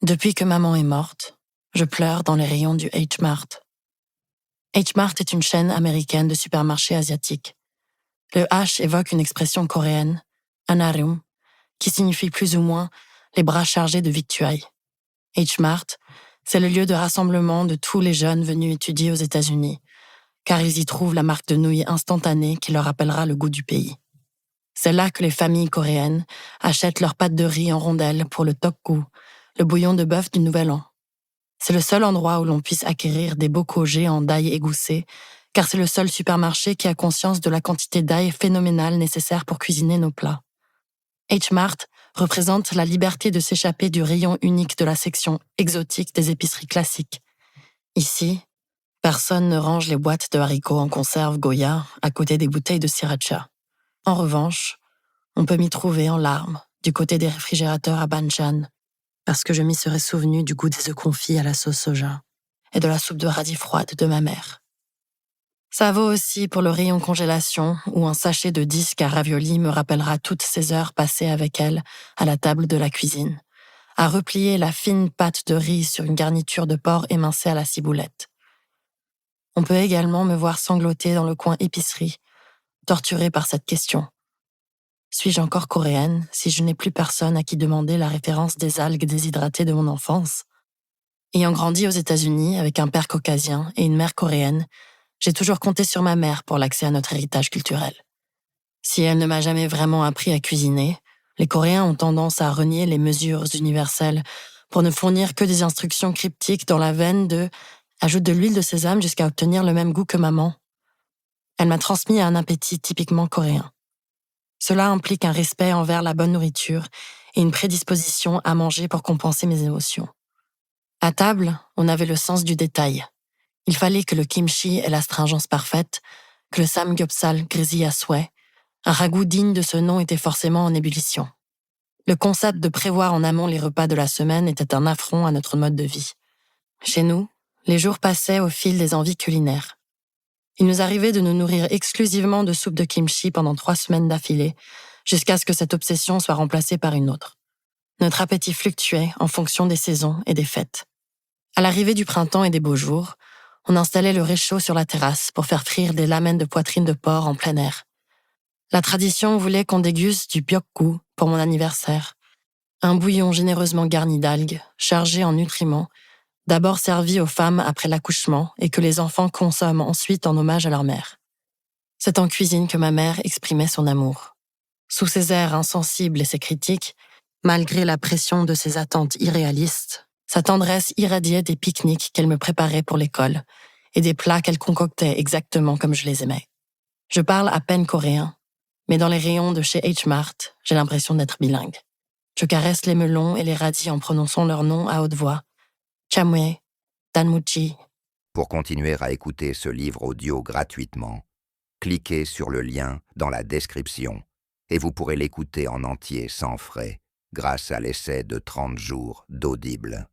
Depuis que maman est morte, je pleure dans les rayons du H-Mart. H-Mart est une chaîne américaine de supermarchés asiatiques. Le H évoque une expression coréenne, anarum, qui signifie plus ou moins les bras chargés de victuailles. H-Mart, c'est le lieu de rassemblement de tous les jeunes venus étudier aux États-Unis, car ils y trouvent la marque de nouilles instantanée qui leur rappellera le goût du pays. C'est là que les familles coréennes achètent leurs pâtes de riz en rondelles pour le tteokguk, le bouillon de bœuf du Nouvel An. C'est le seul endroit où l'on puisse acquérir des bocaux géants d'ail égoussé, car c'est le seul supermarché qui a conscience de la quantité d'ail phénoménale nécessaire pour cuisiner nos plats. H-Mart représente la liberté de s'échapper du rayon unique de la section exotique des épiceries classiques. Ici, personne ne range les boîtes de haricots en conserve Goya à côté des bouteilles de sriracha. En revanche, on peut m'y trouver en larmes du côté des réfrigérateurs à Banchan, parce que je m'y serais souvenu du goût des œufs confits à la sauce soja et de la soupe de radis froide de ma mère. Ça vaut aussi pour le rayon congélation où un sachet de disques à raviolis me rappellera toutes ces heures passées avec elle à la table de la cuisine, à replier la fine pâte de riz sur une garniture de porc émincée à la ciboulette. On peut également me voir sangloter dans le coin épicerie, torturée par cette question. Suis-je encore coréenne si je n'ai plus personne à qui demander la référence des algues déshydratées de mon enfance? Ayant grandi aux États-Unis avec un père caucasien et une mère coréenne, j'ai toujours compté sur ma mère pour l'accès à notre héritage culturel. Si elle ne m'a jamais vraiment appris à cuisiner, les Coréens ont tendance à renier les mesures universelles pour ne fournir que des instructions cryptiques dans la veine de « ajoute de l'huile de sésame jusqu'à obtenir le même goût que maman ». Elle m'a transmis un appétit typiquement coréen. Cela implique un respect envers la bonne nourriture et une prédisposition à manger pour compenser mes émotions. À table, on avait le sens du détail. Il fallait que le kimchi ait l'astringence parfaite, que le samgyeopsal grésille à souhait. Un ragoût digne de ce nom était forcément en ébullition. Le concept de prévoir en amont les repas de la semaine était un affront à notre mode de vie. Chez nous, les jours passaient au fil des envies culinaires. Il nous arrivait de nous nourrir exclusivement de soupe de kimchi pendant 3 semaines d'affilée, jusqu'à ce que cette obsession soit remplacée par une autre. Notre appétit fluctuait en fonction des saisons et des fêtes. À l'arrivée du printemps et des beaux jours, on installait le réchaud sur la terrasse pour faire frire des lamelles de poitrine de porc en plein air. La tradition voulait qu'on déguste du byokguk pour mon anniversaire, un bouillon généreusement garni d'algues, chargé en nutriments, d'abord servi aux femmes après l'accouchement et que les enfants consomment ensuite en hommage à leur mère. C'est en cuisine que ma mère exprimait son amour. Sous ses airs insensibles et ses critiques, malgré la pression de ses attentes irréalistes, sa tendresse irradiait des pique-niques qu'elle me préparait pour l'école et des plats qu'elle concoctait exactement comme je les aimais. Je parle à peine coréen, mais dans les rayons de chez H-Mart, j'ai l'impression d'être bilingue. Je caresse les melons et les radis en prononçant leurs noms à haute voix. Chamue, Danmuchi. Pour continuer à écouter ce livre audio gratuitement, cliquez sur le lien dans la description et vous pourrez l'écouter en entier sans frais grâce à l'essai de 30 jours d'Audible.